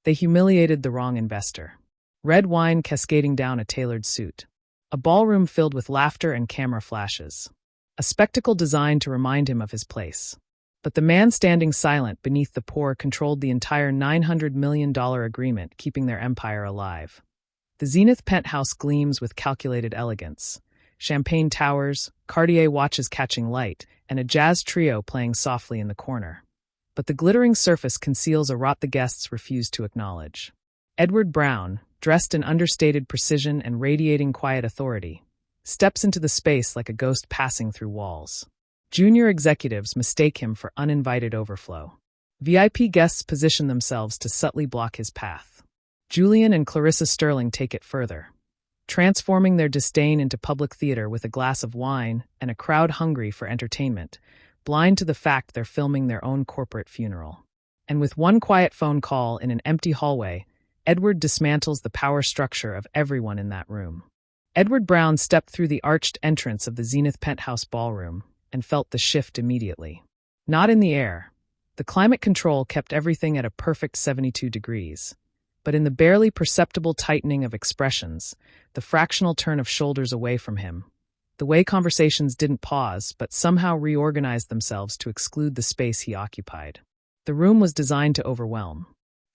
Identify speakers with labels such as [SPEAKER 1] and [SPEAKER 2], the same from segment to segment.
[SPEAKER 1] They humiliated the wrong investor. Red wine cascading down a tailored suit. A ballroom filled with laughter and camera flashes. A spectacle designed to remind him of his place. But the man standing silent beneath the pour controlled the entire $900 million agreement, keeping their empire alive. The Zenith penthouse gleams with calculated elegance. Champagne towers, Cartier watches catching light, and a jazz trio playing softly in the corner. But the glittering surface conceals a rot the guests refuse to acknowledge. Edward Brown, dressed in understated precision and radiating quiet authority, steps into the space like a ghost passing through walls. Junior executives mistake him for uninvited overflow. VIP guests position themselves to subtly block his path. Julian and Clarissa Sterling take it further, transforming their disdain into public theater with a glass of wine and a crowd hungry for entertainment, blind to the fact they're filming their own corporate funeral. And with one quiet phone call in an empty hallway, Edward dismantles the power structure of everyone in that room. Edward Brown stepped through the arched entrance of the Zenith penthouse ballroom and felt the shift immediately. Not in the air. The climate control kept everything at a perfect 72 degrees. But in the barely perceptible tightening of expressions, the fractional turn of shoulders away from him, the way conversations didn't pause but somehow reorganized themselves to exclude the space he occupied. The room was designed to overwhelm.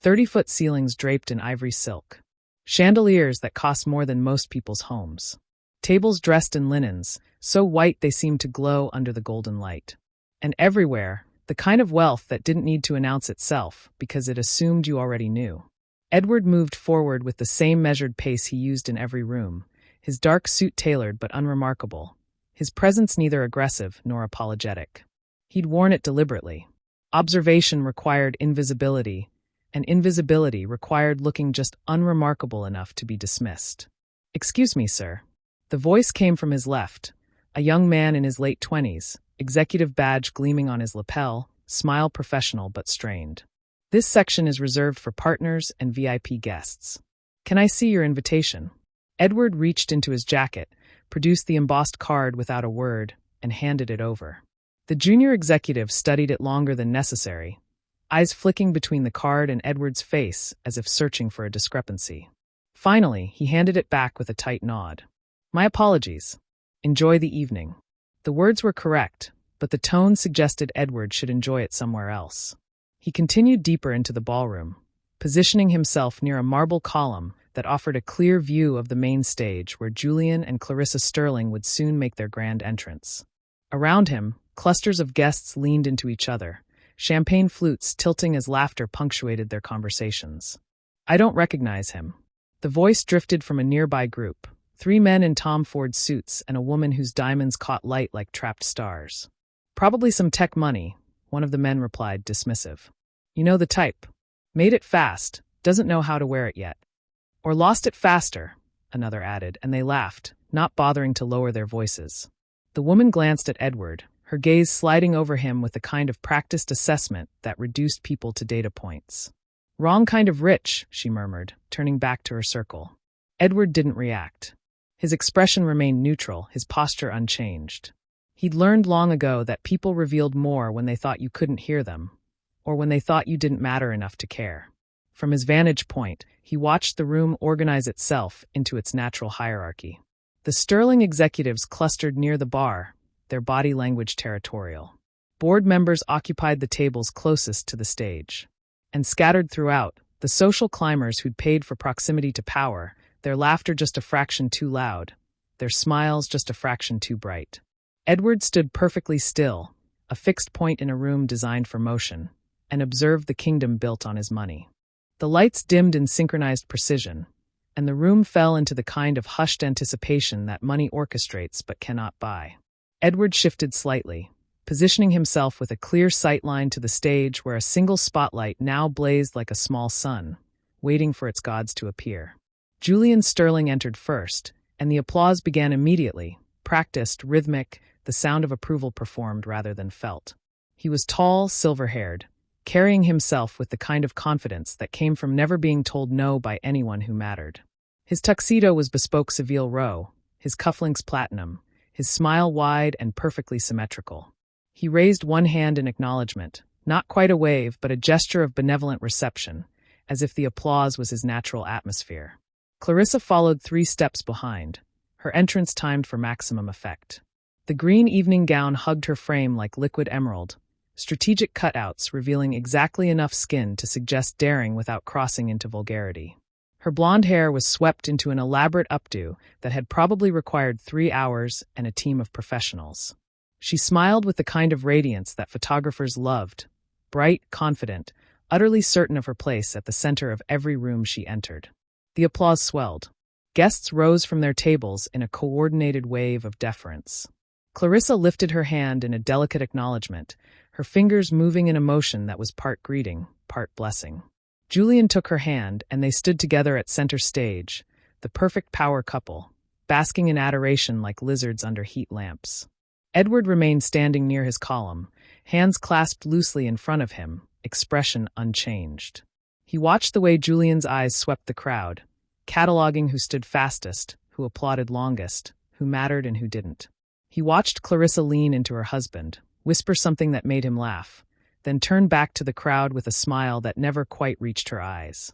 [SPEAKER 1] 30-foot ceilings draped in ivory silk. Chandeliers that cost more than most people's homes. Tables dressed in linens, so white they seemed to glow under the golden light. And everywhere, the kind of wealth that didn't need to announce itself because it assumed you already knew. Edward moved forward with the same measured pace he used in every room, his dark suit tailored but unremarkable, his presence neither aggressive nor apologetic. He'd worn it deliberately. Observation required invisibility, and invisibility required looking just unremarkable enough to be dismissed. "Excuse me, sir." The voice came from his left, a young man in his late 20s, executive badge gleaming on his lapel, smile professional but strained. "This section is reserved for partners and VIP guests. Can I see your invitation?" Edward reached into his jacket, produced the embossed card without a word, and handed it over. The junior executive studied it longer than necessary, eyes flicking between the card and Edward's face as if searching for a discrepancy. Finally, he handed it back with a tight nod. "My apologies. Enjoy the evening." The words were correct, but the tone suggested Edward should enjoy it somewhere else. He continued deeper into the ballroom, positioning himself near a marble column that offered a clear view of the main stage where Julian and Clarissa Sterling would soon make their grand entrance. Around him, clusters of guests leaned into each other, champagne flutes tilting as laughter punctuated their conversations. "I don't recognize him." The voice drifted from a nearby group, 3 men in Tom Ford suits and a woman whose diamonds caught light like trapped stars. "Probably some tech money," one of the men replied, dismissive. "You know the type. Made it fast, doesn't know how to wear it yet." "Or lost it faster," another added, and they laughed, not bothering to lower their voices. The woman glanced at Edward, her gaze sliding over him with the kind of practiced assessment that reduced people to data points. "Wrong kind of rich," she murmured, turning back to her circle. Edward didn't react. His expression remained neutral, his posture unchanged. He'd learned long ago that people revealed more when they thought you couldn't hear them, or when they thought you didn't matter enough to care. From his vantage point, he watched the room organize itself into its natural hierarchy. The Sterling executives clustered near the bar, their body language territorial. Board members occupied the tables closest to the stage. And scattered throughout, the social climbers who'd paid for proximity to power, their laughter just a fraction too loud, their smiles just a fraction too bright. Edward stood perfectly still, a fixed point in a room designed for motion, and observed the kingdom built on his money. The lights dimmed in synchronized precision, and the room fell into the kind of hushed anticipation that money orchestrates but cannot buy. Edward shifted slightly, positioning himself with a clear sight line to the stage where a single spotlight now blazed like a small sun, waiting for its gods to appear. Julian Sterling entered first, and the applause began immediately, practiced, rhythmic, the sound of approval performed rather than felt. He was tall, silver-haired, carrying himself with the kind of confidence that came from never being told no by anyone who mattered. His tuxedo was bespoke Seville Row, his cufflinks platinum, his smile wide and perfectly symmetrical. He raised one hand in acknowledgement, not quite a wave but a gesture of benevolent reception, as if the applause was his natural atmosphere. Clarissa followed 3 steps behind, her entrance timed for maximum effect. The green evening gown hugged her frame like liquid emerald, strategic cutouts revealing exactly enough skin to suggest daring without crossing into vulgarity. Her blonde hair was swept into an elaborate updo that had probably required 3 hours and a team of professionals. She smiled with the kind of radiance that photographers loved, bright, confident, utterly certain of her place at the center of every room she entered. The applause swelled. Guests rose from their tables in a coordinated wave of deference. Clarissa lifted her hand in a delicate acknowledgement, her fingers moving in a motion that was part greeting, part blessing. Julian took her hand, and they stood together at center stage, the perfect power couple, basking in adoration like lizards under heat lamps. Edward remained standing near his column, hands clasped loosely in front of him, expression unchanged. He watched the way Julian's eyes swept the crowd, cataloging who stood fastest, who applauded longest, who mattered and who didn't. He watched Clarissa lean into her husband, whisper something that made him laugh, then turn back to the crowd with a smile that never quite reached her eyes.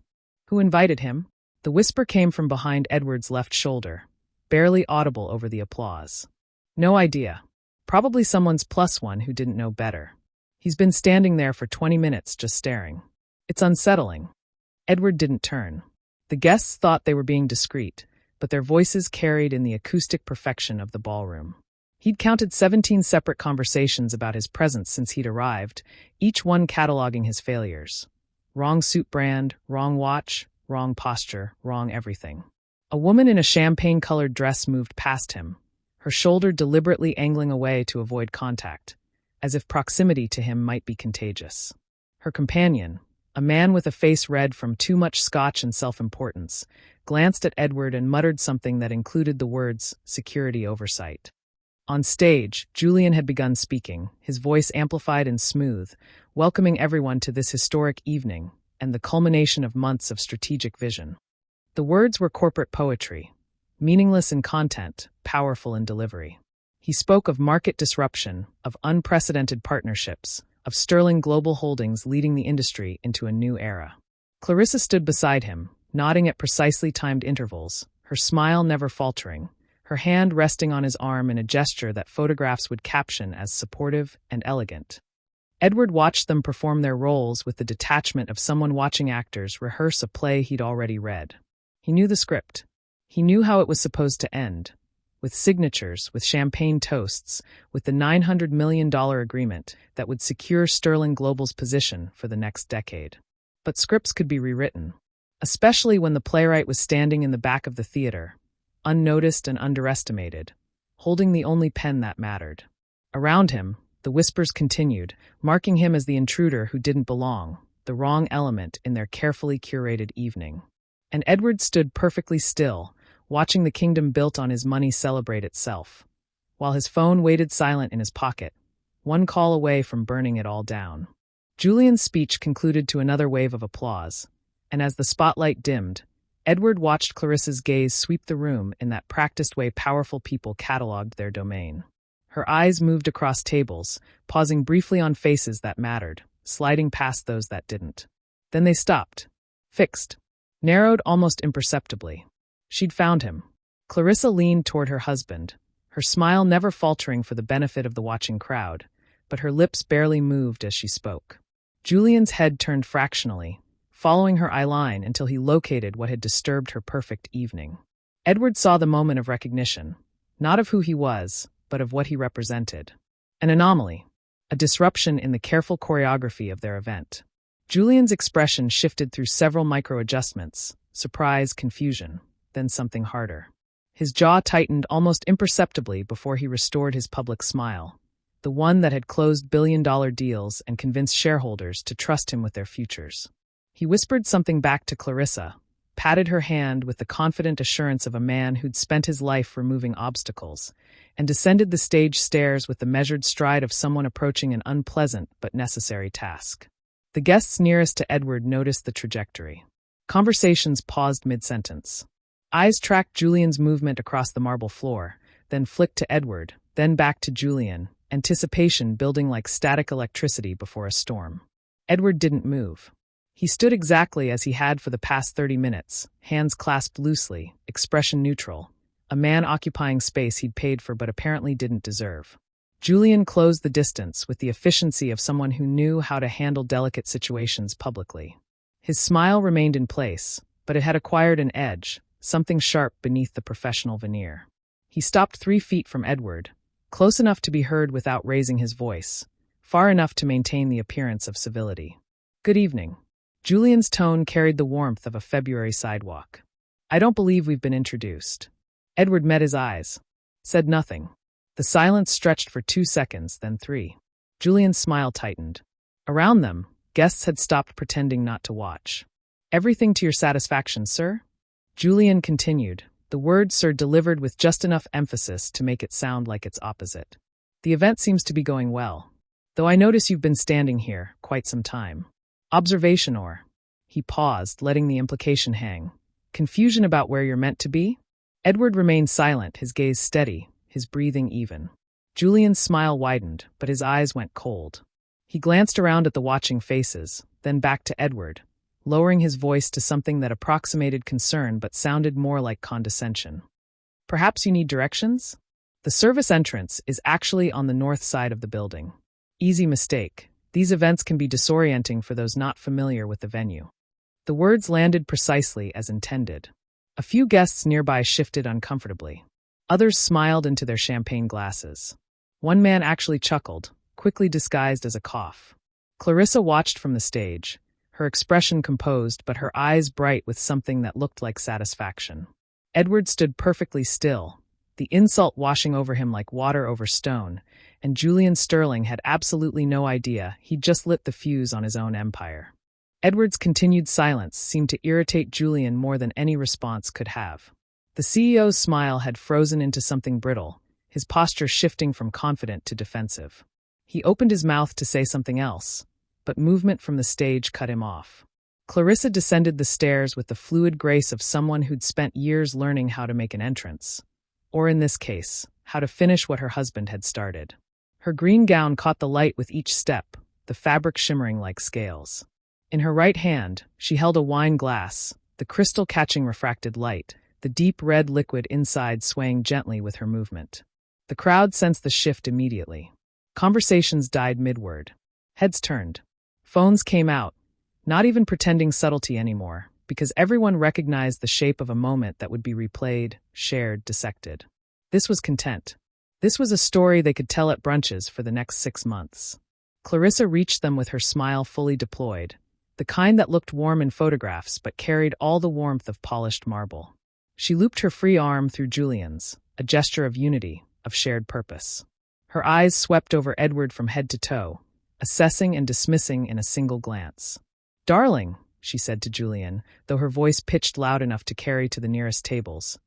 [SPEAKER 1] Who invited him? The whisper came from behind Edward's left shoulder, barely audible over the applause. No idea. Probably someone's +1 who didn't know better. He's been standing there for 20 minutes just staring. It's unsettling. Edward didn't turn. The guests thought they were being discreet, but their voices carried in the acoustic perfection of the ballroom. He'd counted 17 separate conversations about his presence since he'd arrived, each one cataloging his failures. Wrong suit brand, wrong watch, wrong posture, wrong everything. A woman in a champagne-colored dress moved past him, her shoulder deliberately angling away to avoid contact, as if proximity to him might be contagious. Her companion, a man with a face red from too much scotch and self-importance, glanced at Edward and muttered something that included the words, security oversight. On stage, Julian had begun speaking, his voice amplified and smooth, welcoming everyone to this historic evening and the culmination of months of strategic vision. The words were corporate poetry, meaningless in content, powerful in delivery. He spoke of market disruption, of unprecedented partnerships, of Sterling Global Holdings leading the industry into a new era. Clarissa stood beside him, nodding at precisely timed intervals, her smile never faltering, her hand resting on his arm in a gesture that photographs would caption as supportive and elegant. Edward watched them perform their roles with the detachment of someone watching actors rehearse a play he'd already read. He knew the script. He knew how it was supposed to end, with signatures, with champagne toasts, with the $900 million agreement that would secure Sterling Global's position for the next decade. But scripts could be rewritten, especially when the playwright was standing in the back of the theater, unnoticed and underestimated, holding the only pen that mattered. Around him, the whispers continued, marking him as the intruder who didn't belong, the wrong element in their carefully curated evening. And Edward stood perfectly still, watching the kingdom built on his money celebrate itself, while his phone waited silent in his pocket, one call away from burning it all down. Julian's speech concluded to another wave of applause, and as the spotlight dimmed, Edward watched Clarissa's gaze sweep the room in that practiced way powerful people cataloged their domain. Her eyes moved across tables, pausing briefly on faces that mattered, sliding past those that didn't. Then they stopped, fixed, narrowed almost imperceptibly. She'd found him. Clarissa leaned toward her husband, her smile never faltering for the benefit of the watching crowd, but her lips barely moved as she spoke. Julian's head turned fractionally, following her eyeline until he located what had disturbed her perfect evening. Edward saw the moment of recognition, not of who he was, but of what he represented. An anomaly, a disruption in the careful choreography of their event. Julian's expression shifted through several micro-adjustments, surprise, confusion, then something harder. His jaw tightened almost imperceptibly before he restored his public smile, the one that had closed billion-dollar deals and convinced shareholders to trust him with their futures. He whispered something back to Clarissa, patted her hand with the confident assurance of a man who'd spent his life removing obstacles, and descended the stage stairs with the measured stride of someone approaching an unpleasant but necessary task. The guests nearest to Edward noticed the trajectory. Conversations paused mid-sentence. Eyes tracked Julian's movement across the marble floor, then flicked to Edward, then back to Julian, anticipation building like static electricity before a storm. Edward didn't move. He stood exactly as he had for the past 30 minutes, hands clasped loosely, expression neutral, a man occupying space he'd paid for but apparently didn't deserve. Julian closed the distance with the efficiency of someone who knew how to handle delicate situations publicly. His smile remained in place, but it had acquired an edge, something sharp beneath the professional veneer. He stopped 3 feet from Edward, close enough to be heard without raising his voice, far enough to maintain the appearance of civility. "Good evening." Julian's tone carried the warmth of a February sidewalk. "I don't believe we've been introduced." Edward met his eyes, said nothing. The silence stretched for 2 seconds, then 3. Julian's smile tightened. Around them, guests had stopped pretending not to watch. "Everything to your satisfaction, sir?" Julian continued, the word "sir" delivered with just enough emphasis to make it sound like its opposite. "The event seems to be going well, though I notice you've been standing here quite some time. Observation or—" He paused, letting the implication hang. "Confusion about where you're meant to be?" Edward remained silent, his gaze steady, his breathing even. Julian's smile widened, but his eyes went cold. He glanced around at the watching faces, then back to Edward, lowering his voice to something that approximated concern but sounded more like condescension. "Perhaps you need directions? The service entrance is actually on the north side of the building." "Easy mistake. These events can be disorienting for those not familiar with the venue." The words landed precisely as intended. A few guests nearby shifted uncomfortably. Others smiled into their champagne glasses. One man actually chuckled, quickly disguised as a cough. Clarissa watched from the stage, her expression composed but her eyes bright with something that looked like satisfaction. Edward stood perfectly still, the insult washing over him like water over stone, and Julian Sterling had absolutely no idea he'd just lit the fuse on his own empire. Edward's continued silence seemed to irritate Julian more than any response could have. The CEO's smile had frozen into something brittle, his posture shifting from confident to defensive. He opened his mouth to say something else, but movement from the stage cut him off. Clarissa descended the stairs with the fluid grace of someone who'd spent years learning how to make an entrance, or in this case, how to finish what her husband had started. Her green gown caught the light with each step, the fabric shimmering like scales. In her right hand, she held a wine glass, the crystal catching refracted light, the deep red liquid inside swaying gently with her movement. The crowd sensed the shift immediately. Conversations died mid-word. Heads turned. Phones came out, not even pretending subtlety anymore, because everyone recognized the shape of a moment that would be replayed, shared, dissected. This was content. This was a story they could tell at brunches for the next 6 months. Clarissa reached them with her smile fully deployed, the kind that looked warm in photographs but carried all the warmth of polished marble. She looped her free arm through Julian's, a gesture of unity, of shared purpose. Her eyes swept over Edward from head to toe, assessing and dismissing in a single glance. "Darling," she said to Julian, though her voice pitched loud enough to carry to the nearest tables,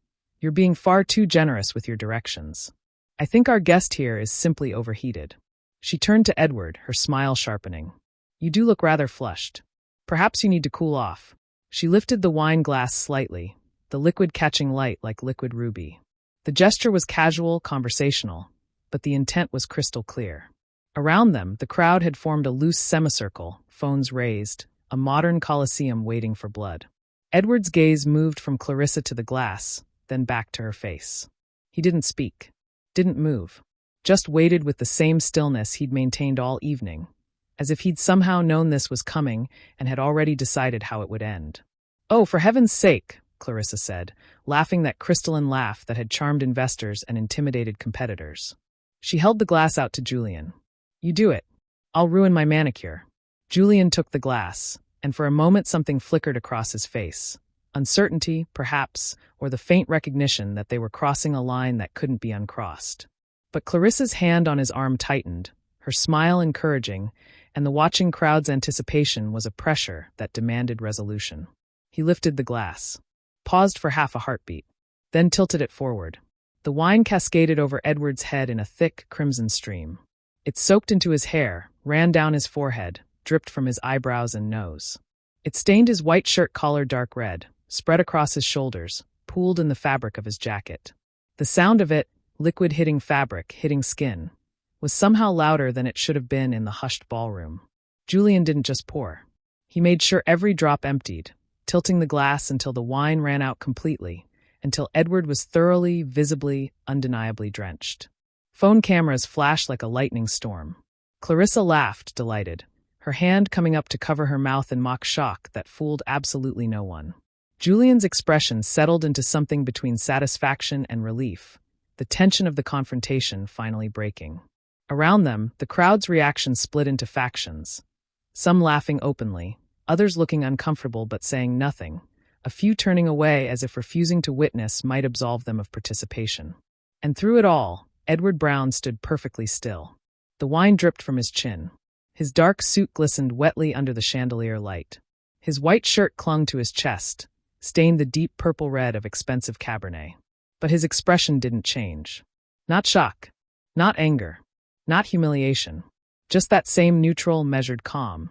[SPEAKER 1] "you're being far too generous with your directions. I think our guest here is simply overheated." She turned to Edward, her smile sharpening. "You do look rather flushed. Perhaps you need to cool off." She lifted the wine glass slightly, the liquid catching light like liquid ruby. The gesture was casual, conversational, but the intent was crystal clear. Around them, the crowd had formed a loose semicircle, phones raised, a modern coliseum waiting for blood. Edward's gaze moved from Clarissa to the glass, then back to her face. He didn't speak, didn't move, just waited with the same stillness he'd maintained all evening, as if he'd somehow known this was coming and had already decided how it would end. "Oh, for heaven's sake," Clarissa said, laughing that crystalline laugh that had charmed investors and intimidated competitors. She held the glass out to Julian. "You do it. I'll ruin my manicure." Julian took the glass, and for a moment something flickered across his face. Uncertainty, perhaps, or the faint recognition that they were crossing a line that couldn't be uncrossed. But Clarissa's hand on his arm tightened, her smile encouraging, and the watching crowd's anticipation was a pressure that demanded resolution. He lifted the glass, paused for half a heartbeat, then tilted it forward. The wine cascaded over Edward's head in a thick, crimson stream. It soaked into his hair, ran down his forehead, dripped from his eyebrows and nose. It stained his white shirt collar dark red, spread across his shoulders, pooled in the fabric of his jacket. The sound of it, liquid hitting fabric, hitting skin, was somehow louder than it should have been in the hushed ballroom. Julian didn't just pour. He made sure every drop emptied, tilting the glass until the wine ran out completely, until Edward was thoroughly, visibly, undeniably drenched. Phone cameras flashed like a lightning storm. Clarissa laughed, delighted, her hand coming up to cover her mouth in mock shock that fooled absolutely no one. Julian's expression settled into something between satisfaction and relief, the tension of the confrontation finally breaking. Around them, the crowd's reaction split into factions, some laughing openly, others looking uncomfortable but saying nothing, a few turning away as if refusing to witness might absolve them of participation. And through it all, Edward Brown stood perfectly still. The wine dripped from his chin. His dark suit glistened wetly under the chandelier light. His white shirt clung to his chest, stained the deep purple red of expensive Cabernet. But his expression didn't change. Not shock, not anger, not humiliation. Just that same neutral, measured calm,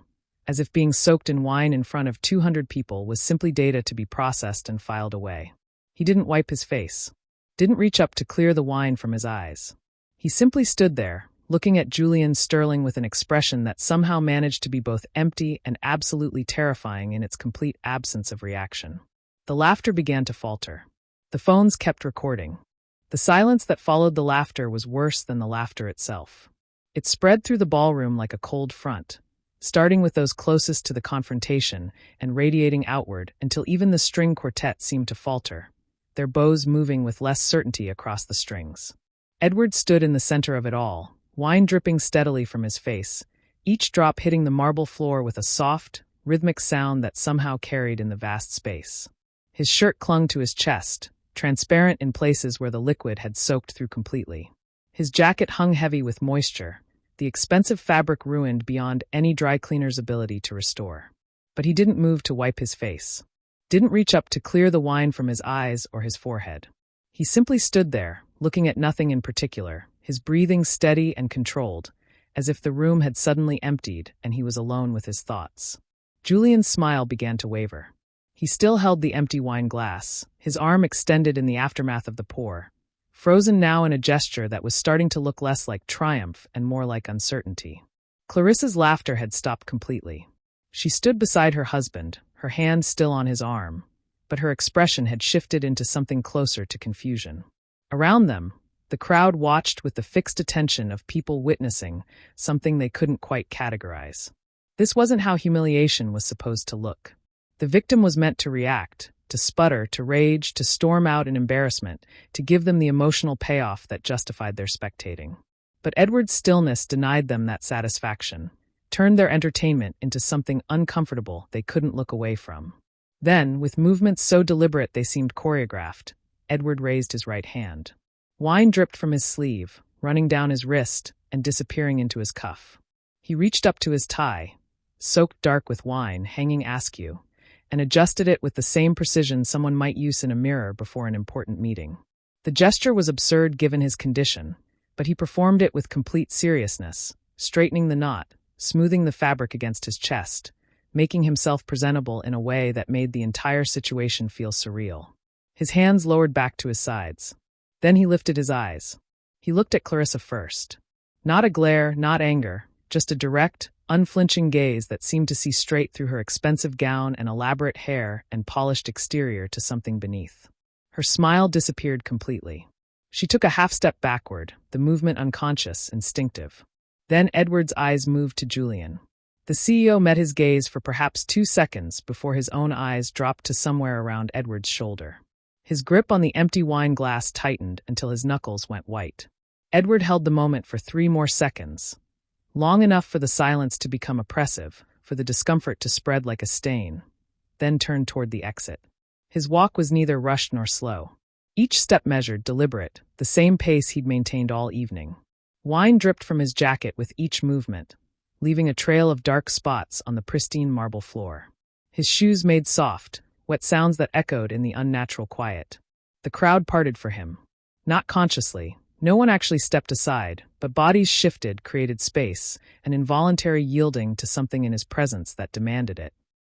[SPEAKER 1] as if being soaked in wine in front of 200 people was simply data to be processed and filed away. He didn't wipe his face, didn't reach up to clear the wine from his eyes. He simply stood there, looking at Julian Sterling with an expression that somehow managed to be both empty and absolutely terrifying in its complete absence of reaction. The laughter began to falter. The phones kept recording. The silence that followed the laughter was worse than the laughter itself. It spread through the ballroom like a cold front, starting with those closest to the confrontation and radiating outward until even the string quartet seemed to falter, their bows moving with less certainty across the strings. Edward stood in the center of it all, wine dripping steadily from his face, each drop hitting the marble floor with a soft, rhythmic sound that somehow carried in the vast space. His shirt clung to his chest, transparent in places where the liquid had soaked through completely. His jacket hung heavy with moisture, the expensive fabric ruined beyond any dry cleaner's ability to restore. But he didn't move to wipe his face, didn't reach up to clear the wine from his eyes or his forehead. He simply stood there, looking at nothing in particular, his breathing steady and controlled, as if the room had suddenly emptied and he was alone with his thoughts. Julian's smile began to waver. He still held the empty wine glass, his arm extended in the aftermath of the pour, frozen now in a gesture that was starting to look less like triumph and more like uncertainty. Clarissa's laughter had stopped completely. She stood beside her husband, her hand still on his arm, but her expression had shifted into something closer to confusion. Around them, the crowd watched with the fixed attention of people witnessing something they couldn't quite categorize. This wasn't how humiliation was supposed to look. The victim was meant to react, to sputter, to rage, to storm out in embarrassment, to give them the emotional payoff that justified their spectating. But Edward's stillness denied them that satisfaction, turned their entertainment into something uncomfortable they couldn't look away from. Then, with movements so deliberate they seemed choreographed, Edward raised his right hand. Wine dripped from his sleeve, running down his wrist and disappearing into his cuff. He reached up to his tie, soaked dark with wine, hanging askew, and adjusted it with the same precision someone might use in a mirror before an important meeting. The gesture was absurd given his condition, but he performed it with complete seriousness, straightening the knot, smoothing the fabric against his chest, making himself presentable in a way that made the entire situation feel surreal. His hands lowered back to his sides. Then he lifted his eyes. He looked at Clarissa first. Not a glare, not anger, just a direct, unflinching gaze that seemed to see straight through her expensive gown and elaborate hair and polished exterior to something beneath. Her smile disappeared completely. She took a half-step backward, the movement unconscious, instinctive. Then Edward's eyes moved to Julian. The CEO met his gaze for perhaps 2 seconds before his own eyes dropped to somewhere around Edward's shoulder. His grip on the empty wine glass tightened until his knuckles went white. Edward held the moment for 3 more seconds, long enough for the silence to become oppressive, for the discomfort to spread like a stain, then turned toward the exit. His walk was neither rushed nor slow. Each step measured, deliberate, the same pace he'd maintained all evening. Wine dripped from his jacket with each movement, leaving a trail of dark spots on the pristine marble floor. His shoes made soft, wet sounds that echoed in the unnatural quiet. The crowd parted for him. Not consciously. No one actually stepped aside, but bodies shifted, created space, an involuntary yielding to something in his presence that demanded it.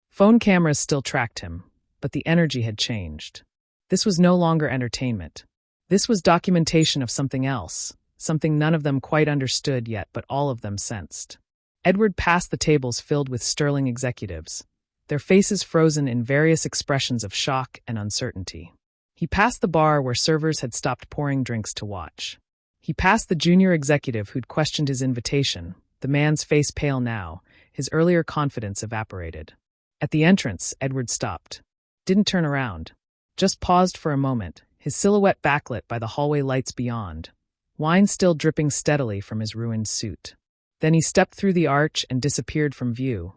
[SPEAKER 1] Phone cameras still tracked him, but the energy had changed. This was no longer entertainment. This was documentation of something else, something none of them quite understood yet but all of them sensed. Edward passed the tables filled with Sterling executives, their faces frozen in various expressions of shock and uncertainty. He passed the bar where servers had stopped pouring drinks to watch. He passed the junior executive who'd questioned his invitation, the man's face pale now, his earlier confidence evaporated. At the entrance, Edward stopped. Didn't turn around. Just paused for a moment, his silhouette backlit by the hallway lights beyond, wine still dripping steadily from his ruined suit. Then he stepped through the arch and disappeared from view,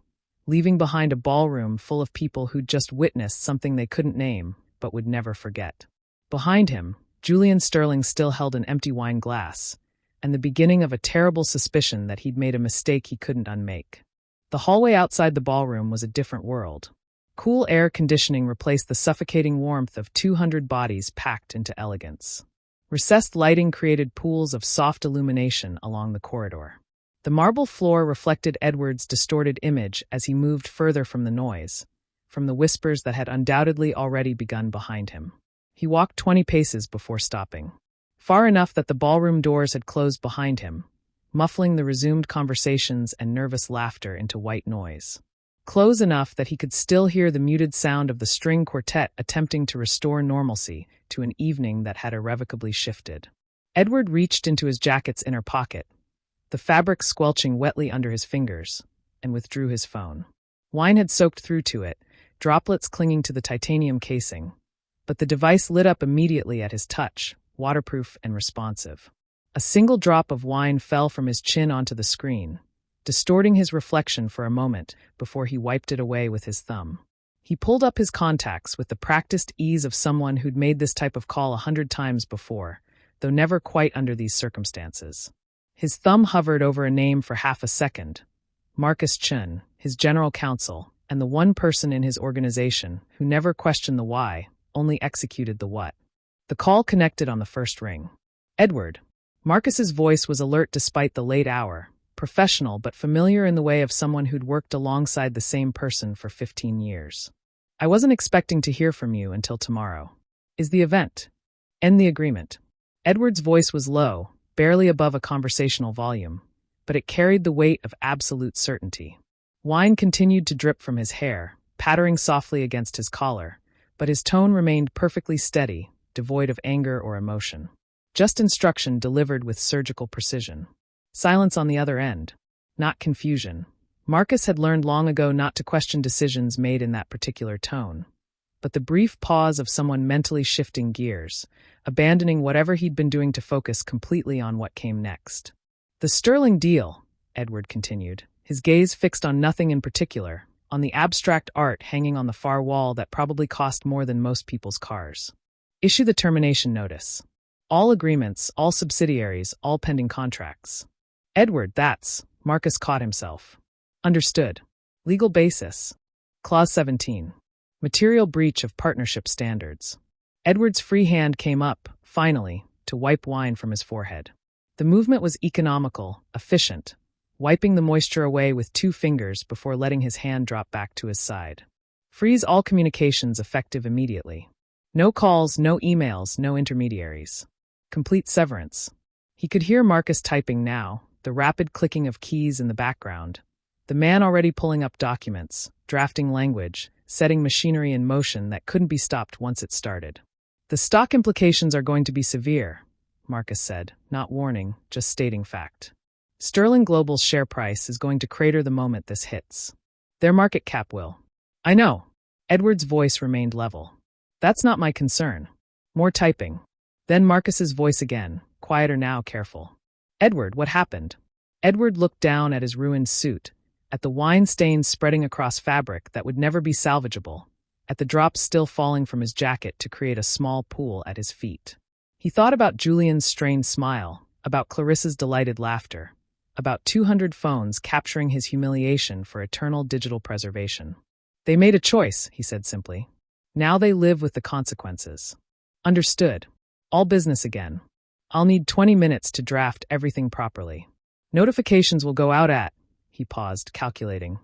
[SPEAKER 1] leaving behind a ballroom full of people who'd just witnessed something they couldn't name, but would never forget. Behind him, Julian Sterling still held an empty wine glass, and the beginning of a terrible suspicion that he'd made a mistake he couldn't unmake. The hallway outside the ballroom was a different world. Cool air conditioning replaced the suffocating warmth of 200 bodies packed into elegance. Recessed lighting created pools of soft illumination along the corridor. The marble floor reflected Edward's distorted image as he moved further from the noise, from the whispers that had undoubtedly already begun behind him. He walked 20 paces before stopping, far enough that the ballroom doors had closed behind him, muffling the resumed conversations and nervous laughter into white noise. Close enough that he could still hear the muted sound of the string quartet attempting to restore normalcy to an evening that had irrevocably shifted. Edward reached into his jacket's inner pocket, the fabric squelching wetly under his fingers, and withdrew his phone. Wine had soaked through to it, droplets clinging to the titanium casing, but the device lit up immediately at his touch, waterproof and responsive. A single drop of wine fell from his chin onto the screen, distorting his reflection for a moment before he wiped it away with his thumb. He pulled up his contacts with the practiced ease of someone who'd made this type of call 100 times before, though never quite under these circumstances. His thumb hovered over a name for half a second, Marcus Chun, his general counsel, and the one person in his organization who never questioned the why, only executed the what. The call connected on the first ring. Edward. Marcus's voice was alert despite the late hour, professional but familiar in the way of someone who'd worked alongside the same person for 15 years. I wasn't expecting to hear from you until tomorrow. Is the event? End the agreement. Edward's voice was low, barely above a conversational volume, but it carried the weight of absolute certainty. Wine continued to drip from his hair, pattering softly against his collar, but his tone remained perfectly steady, devoid of anger or emotion. Just instruction delivered with surgical precision. Silence on the other end. Not confusion. Marcus had learned long ago not to question decisions made in that particular tone. But the brief pause of someone mentally shifting gears, abandoning whatever he'd been doing to focus completely on what came next. The Sterling deal, Edward continued, his gaze fixed on nothing in particular, on the abstract art hanging on the far wall that probably cost more than most people's cars. Issue the termination notice. All agreements, all subsidiaries, all pending contracts. Edward, that's, Marcus caught himself. Understood. Legal basis. Clause 17. Material breach of partnership standards. Edward's free hand came up, finally, to wipe wine from his forehead. The movement was economical, efficient, wiping the moisture away with 2 fingers before letting his hand drop back to his side. Freeze all communications effective immediately. No calls, no emails, no intermediaries. Complete severance. He could hear Marcus typing now, the rapid clicking of keys in the background, the man already pulling up documents, drafting language, setting machinery in motion that couldn't be stopped once it started. The stock implications are going to be severe, Marcus said, not warning, just stating fact. Sterling Global's share price is going to crater the moment this hits. Their market cap will. I know. Edward's voice remained level. That's not my concern. More typing. Then Marcus's voice again, quieter now, careful. Edward, what happened? Edward looked down at his ruined suit, at the wine stains spreading across fabric that would never be salvageable, at the drops still falling from his jacket to create a small pool at his feet. He thought about Julian's strained smile, about Clarissa's delighted laughter, about 200 phones capturing his humiliation for eternal digital preservation. They made a choice, he said simply. Now they live with the consequences. Understood. All business again. I'll need 20 minutes to draft everything properly. Notifications will go out at, he paused, calculating,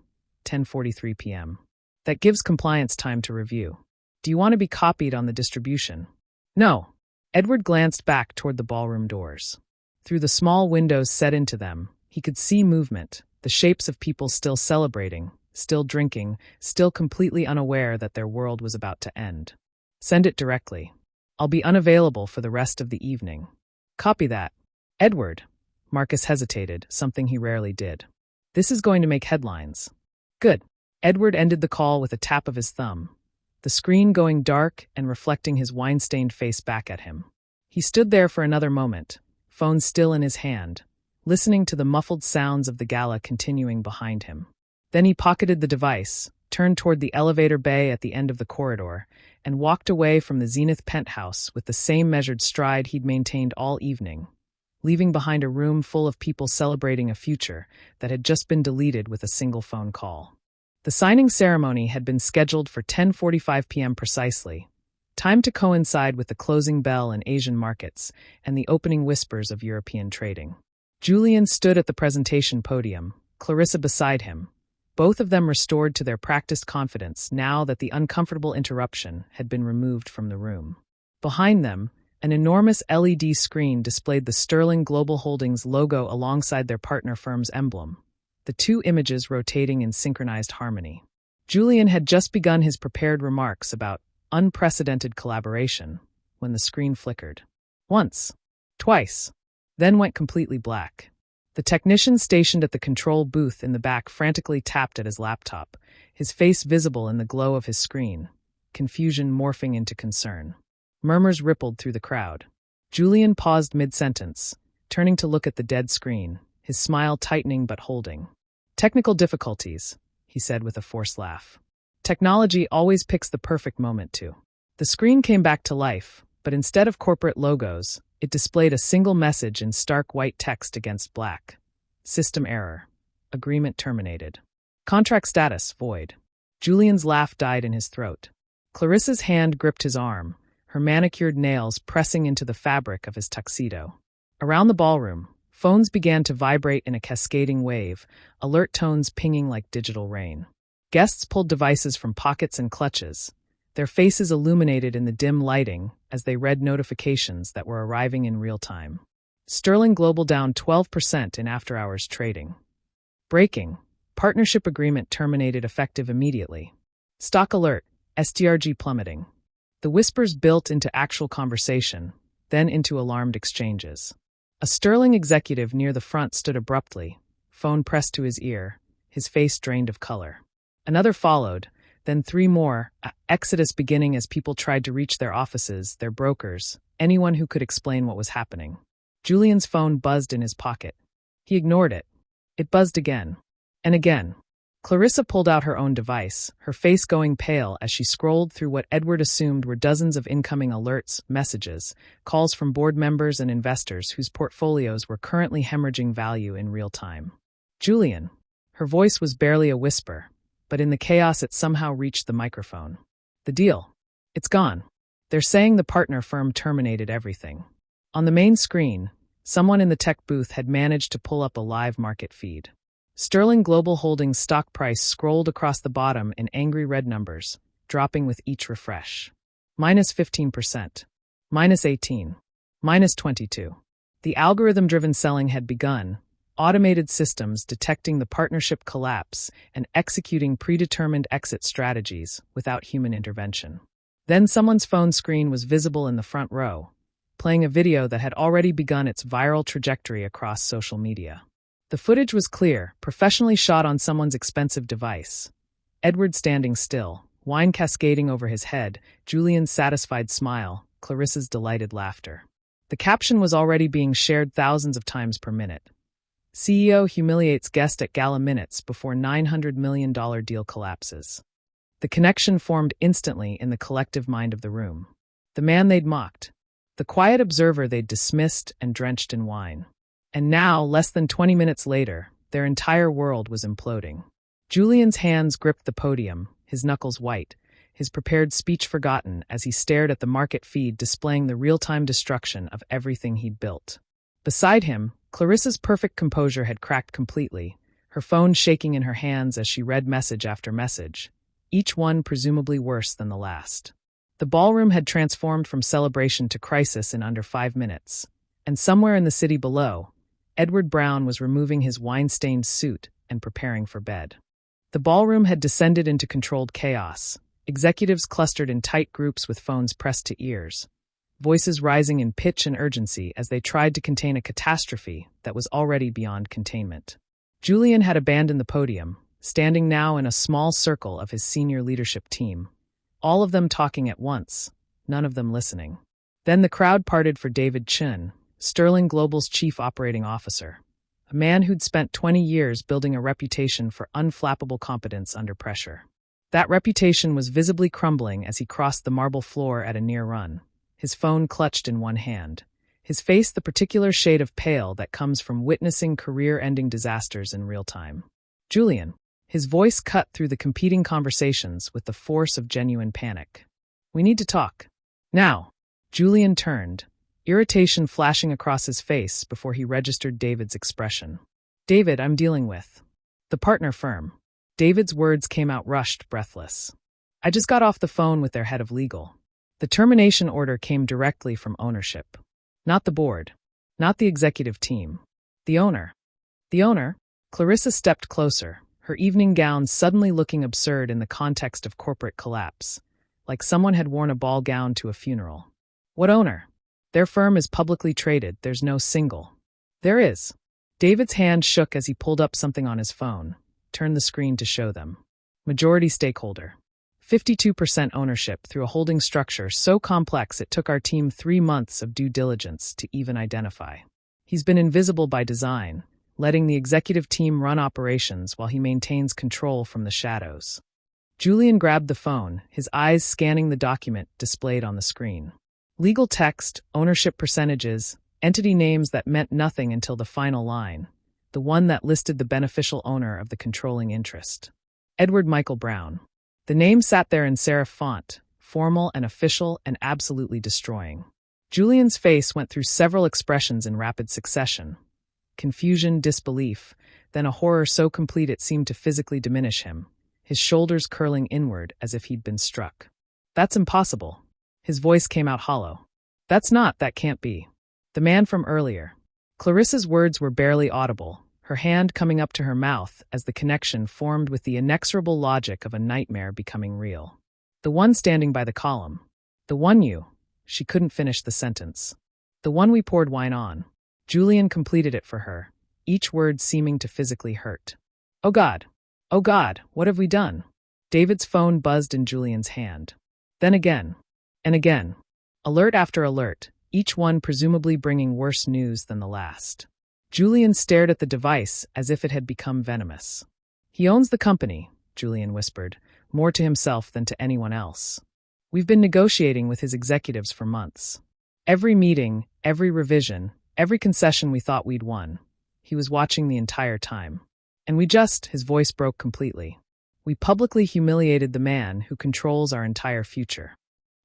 [SPEAKER 1] 10:43 p.m. That gives compliance time to review. Do you want to be copied on the distribution? No. Edward glanced back toward the ballroom doors. Through the small windows set into them, he could see movement, the shapes of people still celebrating, still drinking, still completely unaware that their world was about to end. Send it directly. I'll be unavailable for the rest of the evening. Copy that. Edward. Marcus hesitated, something he rarely did. This is going to make headlines. Good. Edward ended the call with a tap of his thumb, the screen going dark and reflecting his wine-stained face back at him. He stood there for another moment, phone still in his hand, listening to the muffled sounds of the gala continuing behind him. Then he pocketed the device, turned toward the elevator bay at the end of the corridor, and walked away from the Zenith penthouse with the same measured stride he'd maintained all evening, leaving behind a room full of people celebrating a future that had just been deleted with a single phone call. The signing ceremony had been scheduled for 10:45 p.m. precisely, time to coincide with the closing bell in Asian markets and the opening whispers of European trading. Julian stood at the presentation podium, Clarissa beside him, both of them restored to their practiced confidence now that the uncomfortable interruption had been removed from the room. Behind them, an enormous LED screen displayed the Sterling Global Holdings logo alongside their partner firm's emblem, the two images rotating in synchronized harmony. Julian had just begun his prepared remarks about unprecedented collaboration when the screen flickered. Once, twice, then went completely black. The technician stationed at the control booth in the back frantically tapped at his laptop, his face visible in the glow of his screen, confusion morphing into concern. Murmurs rippled through the crowd. Julian paused mid-sentence, turning to look at the dead screen, his smile tightening but holding. Technical difficulties, he said with a forced laugh. Technology always picks the perfect moment to. The screen came back to life, but instead of corporate logos, it displayed a single message in stark white text against black. System error. Agreement terminated. Contract status void. Julian's laugh died in his throat. Clarissa's hand gripped his arm, her manicured nails pressing into the fabric of his tuxedo. Around the ballroom, phones began to vibrate in a cascading wave, alert tones pinging like digital rain. Guests pulled devices from pockets and clutches, their faces illuminated in the dim lighting as they read notifications that were arriving in real time. Sterling Global down 12% in after-hours trading. Breaking. Partnership agreement terminated effective immediately. Stock alert. STRG plummeting. The whispers built into actual conversation, then into alarmed exchanges. A Sterling executive near the front stood abruptly, phone pressed to his ear, his face drained of color. Another followed, then three more, exodus beginning as people tried to reach their offices, their brokers, anyone who could explain what was happening. Julian's phone buzzed in his pocket. He ignored it. It buzzed again. And again. Clarissa pulled out her own device, her face going pale as she scrolled through what Edward assumed were dozens of incoming alerts, messages, calls from board members and investors whose portfolios were currently hemorrhaging value in real time. Julian. Her voice was barely a whisper, but in the chaos it somehow reached the microphone. The deal. It's gone. They're saying the partner firm terminated everything. On the main screen, someone in the tech booth had managed to pull up a live market feed. Sterling Global Holdings stock price scrolled across the bottom in angry red numbers, dropping with each refresh. Minus 15%. Minus 18. Minus 22. The algorithm-driven selling had begun, automated systems detecting the partnership collapse and executing predetermined exit strategies without human intervention. Then someone's phone screen was visible in the front row, playing a video that had already begun its viral trajectory across social media. The footage was clear, professionally shot on someone's expensive device. Edward standing still, wine cascading over his head, Julian's satisfied smile, Clarissa's delighted laughter. The caption was already being shared thousands of times per minute. CEO humiliates guest at gala minutes before $900 million deal collapses. The connection formed instantly in the collective mind of the room. The man they'd mocked. The quiet observer they'd dismissed and drenched in wine. And now, less than 20 minutes later, their entire world was imploding. Julian's hands gripped the podium, his knuckles white, his prepared speech forgotten as he stared at the market feed displaying the real-time destruction of everything he'd built. Beside him, Clarissa's perfect composure had cracked completely, her phone shaking in her hands as she read message after message, each one presumably worse than the last. The ballroom had transformed from celebration to crisis in under 5 minutes, and somewhere in the city below, Edward Brown was removing his wine-stained suit and preparing for bed. The ballroom had descended into controlled chaos, executives clustered in tight groups with phones pressed to ears, voices rising in pitch and urgency as they tried to contain a catastrophe that was already beyond containment. Julian had abandoned the podium, standing now in a small circle of his senior leadership team, all of them talking at once, none of them listening. Then the crowd parted for David Chun, Sterling Global's chief operating officer, a man who'd spent 20 years building a reputation for unflappable competence under pressure. That reputation was visibly crumbling as he crossed the marble floor at a near run, his phone clutched in one hand, his face the particular shade of pale that comes from witnessing career-ending disasters in real time. Julian. His voice cut through the competing conversations with the force of genuine panic. We need to talk. Now. Julian turned, irritation flashing across his face before he registered David's expression. David, I'm dealing with the partner firm. David's words came out rushed, breathless. I just got off the phone with their head of legal. The termination order came directly from ownership. Not the board. Not the executive team. The owner. The owner? Clarissa stepped closer, her evening gown suddenly looking absurd in the context of corporate collapse, like someone had worn a ball gown to a funeral. What owner? Their firm is publicly traded, there's no single. There is. David's hand shook as he pulled up something on his phone, turned the screen to show them. Majority stakeholder. 52% ownership through a holding structure so complex it took our team 3 months of due diligence to even identify. He's been invisible by design, letting the executive team run operations while he maintains control from the shadows. Julian grabbed the phone, his eyes scanning the document displayed on the screen. Legal text, ownership percentages, entity names that meant nothing until the final line, the one that listed the beneficial owner of the controlling interest. Edward Michael Brown. The name sat there in serif font, formal and official and absolutely destroying. Julian's face went through several expressions in rapid succession. Confusion, disbelief, then a horror so complete it seemed to physically diminish him, his shoulders curling inward as if he'd been struck. That's impossible. His voice came out hollow. That can't be. The man from earlier. Clarissa's words were barely audible, her hand coming up to her mouth as the connection formed with the inexorable logic of a nightmare becoming real. The one standing by the column. The one you. She couldn't finish the sentence. The one we poured wine on. Julian completed it for her, each word seeming to physically hurt. Oh God, what have we done? David's phone buzzed in Julian's hand. Then again, and again. Alert after alert, each one presumably bringing worse news than the last. Julian stared at the device as if it had become venomous. He owns the company, Julian whispered, more to himself than to anyone else. We've been negotiating with his executives for months. Every meeting, every revision, every concession we thought we'd won. He was watching the entire time. And his voice broke completely. We publicly humiliated the man who controls our entire future.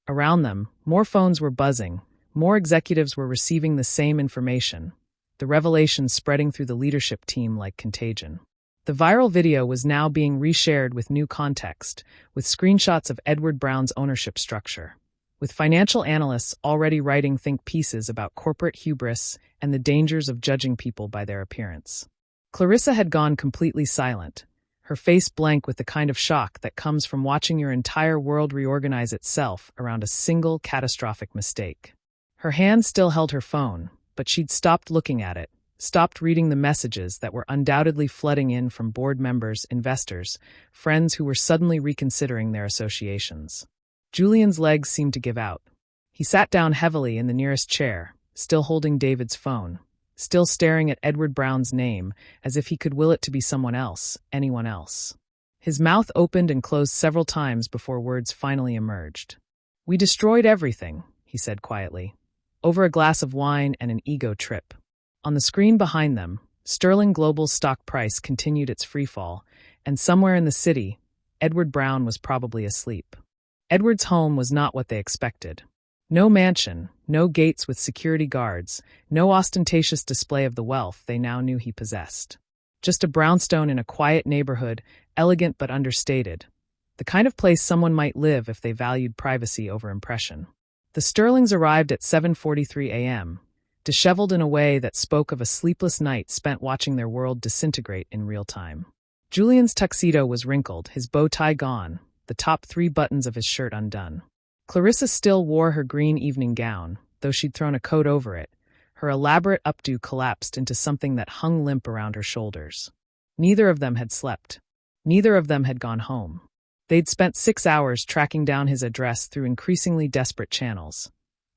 [SPEAKER 1] Around them, more phones were buzzing, more executives were receiving the same information, the revelation spreading through the leadership team like contagion. The viral video was now being reshared with new context, with screenshots of Edward Brown's ownership structure, with financial analysts already writing think pieces about corporate hubris and the dangers of judging people by their appearance. Clarissa had gone completely silent, her face blank with the kind of shock that comes from watching your entire world reorganize itself around a single catastrophic mistake. Her hand still held her phone, but she'd stopped looking at it, stopped reading the messages that were undoubtedly flooding in from board members, investors, friends who were suddenly reconsidering their associations. Julian's legs seemed to give out. He sat down heavily in the nearest chair, still holding David's phone, still staring at Edward Brown's name as if he could will it to be someone else, anyone else. His mouth opened and closed several times before words finally emerged. We destroyed everything, he said quietly, over a glass of wine and an ego trip. On the screen behind them, Sterling Global's stock price continued its freefall, and somewhere in the city, Edward Brown was probably asleep. Edward's home was not what they expected. No mansion, no gates with security guards, no ostentatious display of the wealth they now knew he possessed. Just a brownstone in a quiet neighborhood, elegant but understated. The kind of place someone might live if they valued privacy over impression. The Sterlings arrived at 7:43 a.m., disheveled in a way that spoke of a sleepless night spent watching their world disintegrate in real time. Julian's tuxedo was wrinkled, his bow tie gone, the top 3 buttons of his shirt undone. Clarissa still wore her green evening gown, though she'd thrown a coat over it. Her elaborate updo collapsed into something that hung limp around her shoulders. Neither of them had slept. Neither of them had gone home. They'd spent 6 hours tracking down his address through increasingly desperate channels.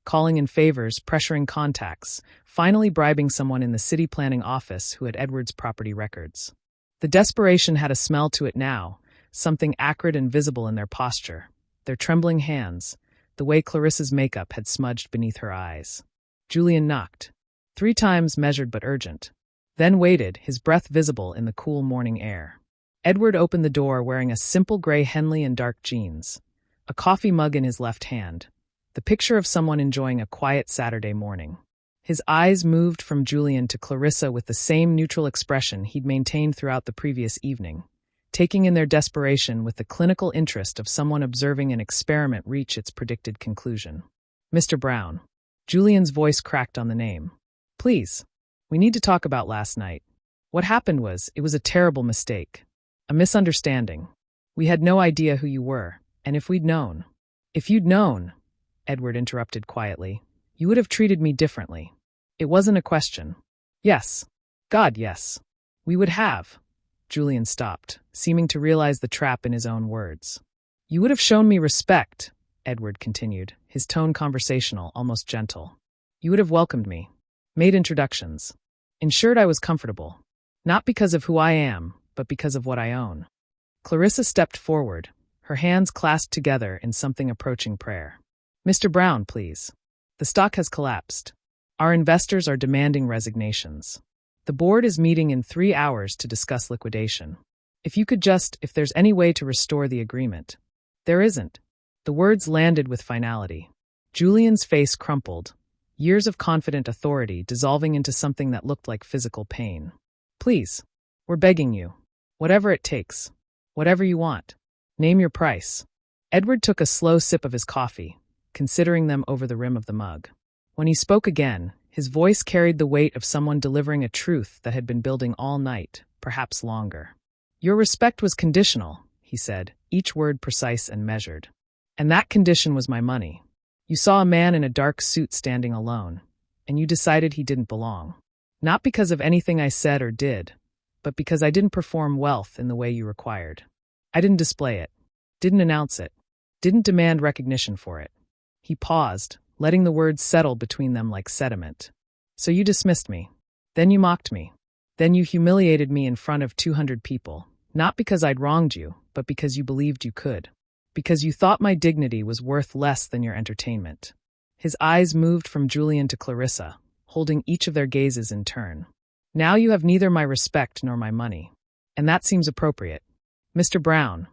[SPEAKER 1] Calling in favors, pressuring contacts, finally bribing someone in the city planning office who had Edward's property records. The desperation had a smell to it now, something acrid and visible in their posture, their trembling hands, the way Clarissa's makeup had smudged beneath her eyes. Julian knocked. 3 times, measured but urgent. Then waited, his breath visible in the cool morning air. Edward opened the door wearing a simple gray Henley and dark jeans, a coffee mug in his left hand, the picture of someone enjoying a quiet Saturday morning. His eyes moved from Julian to Clarissa with the same neutral expression he'd maintained throughout the previous evening, taking in their desperation with the clinical interest of someone observing an experiment reach its predicted conclusion. "Mr. Brown." Julian's voice cracked on the name. "Please. We need to talk about last night. What happened was, it was a terrible mistake. A misunderstanding. We had no idea who you were, and if we'd known." "If you'd known," Edward interrupted quietly, "you would have treated me differently. It wasn't a question." "Yes. God, yes. We would have." Julian stopped, seeming to realize the trap in his own words. "You would have shown me respect," Edward continued, his tone conversational, almost gentle. "You would have welcomed me, made introductions, ensured I was comfortable, not because of who I am, but because of what I own." Clarissa stepped forward, her hands clasped together in something approaching prayer. "Mr. Brown, please. The stock has collapsed. Our investors are demanding resignations. The board is meeting in 3 hours to discuss liquidation. If there's any way to restore the agreement." "There isn't." The words landed with finality. Julian's face crumpled, years of confident authority dissolving into something that looked like physical pain. "Please. We're begging you. Whatever it takes. Whatever you want. Name your price." Edward took a slow sip of his coffee, considering them over the rim of the mug. When he spoke again, his voice carried the weight of someone delivering a truth that had been building all night, perhaps longer. "Your respect was conditional," he said, each word precise and measured. "And that condition was my money. You saw a man in a dark suit standing alone, and you decided he didn't belong. Not because of anything I said or did, but because I didn't perform wealth in the way you required. I didn't display it, didn't announce it, didn't demand recognition for it." He paused, letting the words settle between them like sediment. "So you dismissed me. Then you mocked me. Then you humiliated me in front of 200 people, not because I'd wronged you, but because you believed you could. Because you thought my dignity was worth less than your entertainment." His eyes moved from Julian to Clarissa, holding each of their gazes in turn. "Now you have neither my respect nor my money. And that seems appropriate. Mr. Brown."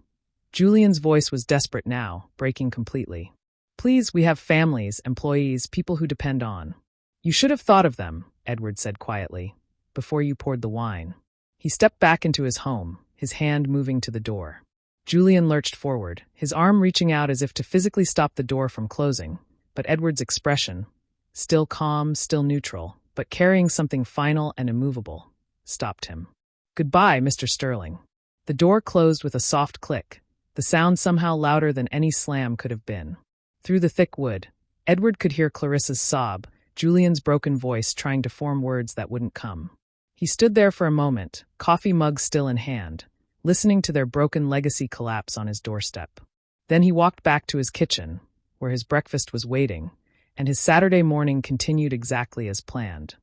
[SPEAKER 1] Julian's voice was desperate now, breaking completely. "Please, we have families, employees, people who depend on." "You should have thought of them," Edward said quietly, "before you poured the wine." He stepped back into his home, his hand moving to the door. Julian lurched forward, his arm reaching out as if to physically stop the door from closing, but Edward's expression, still calm, still neutral, but carrying something final and immovable, stopped him. "Goodbye, Mr. Sterling." The door closed with a soft click, the sound somehow louder than any slam could have been. Through the thick wood, Edward could hear Clarissa's sob, Julian's broken voice trying to form words that wouldn't come. He stood there for a moment, coffee mug still in hand, listening to their broken legacy collapse on his doorstep. Then he walked back to his kitchen, where his breakfast was waiting, and his Saturday morning continued exactly as planned.